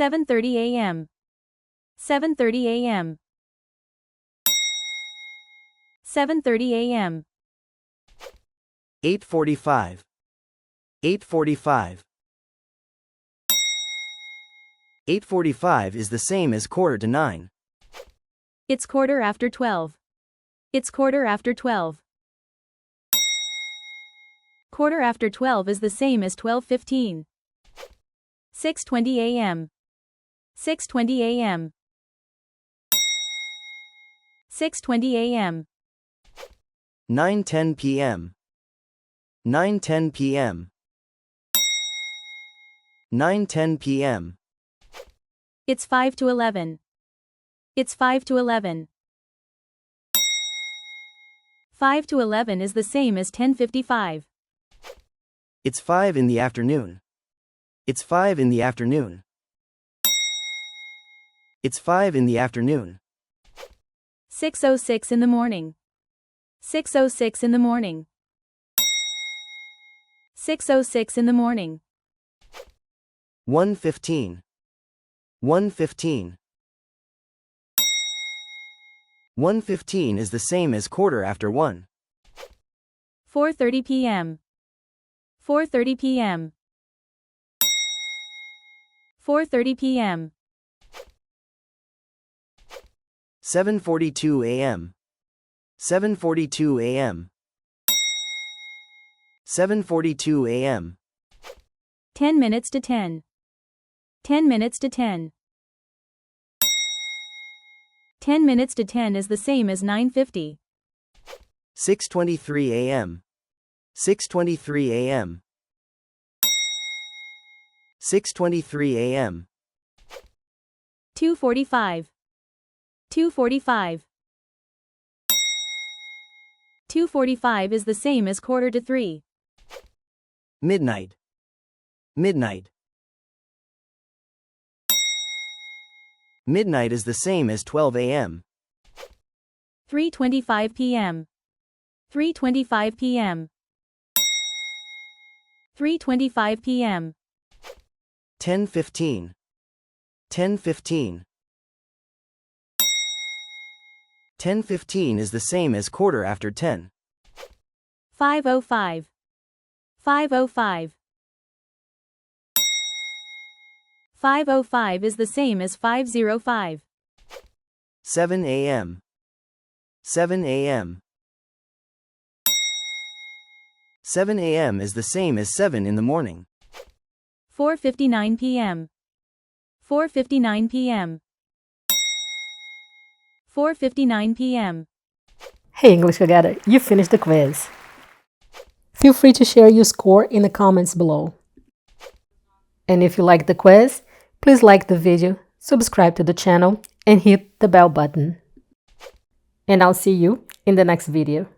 7:30 a.m. 7:30 a.m. 7:30 a.m. 8:45. 8:45. 8:45 is the same as 8:45. It's 12:15. It's 12:15. 12:15 is the same as 12:15. 6:20 a.m. 6:20 a.m. 6:20 a.m. 9:10 p.m. 9:10 p.m. 9:10 p.m. It's 5 to 11. It's 5 to 11. 5 to 11 is the same as 10:55. It's 5 in the afternoon. It's 5 in the afternoon. It's 5 in the afternoon. 6:06 in the morning. 6:06 in the morning. 6:06 in the morning. 1:15. 1:15. 1:15 is the same as 1:15. 4:30 p.m. 4:30 p.m. 4:30 p.m. 7:42 a.m. 7:42 a.m. 7:42 a.m. 10 minutes to 10. 10 minutes to 10. 10 minutes to 10 is the same as 9:50. 6:23 a.m. 6:23 a.m. 6:23 a.m. 2:45. 2:45. 2:45 is the same as 2:45. Midnight. Midnight. Midnight is the same as 12 a.m. 3:25 p.m. 3:25 p.m. 3:25 p.m. 10:15. 10:15. 10:15 is the same as 10:15. 5:05. 5:05. 5:05 is the same as 5:05. 7 a.m. 7 a.m. 7 a.m. is the same as 7 in the morning. 4:59 p.m. 4:59 p.m. 4:59 p.m. Hey English Go Getter, you finished the quiz. Feel free to share your score in the comments below. And if you liked the quiz, please like the video, subscribe to the channel, and hit the bell button. And I'll see you in the next video.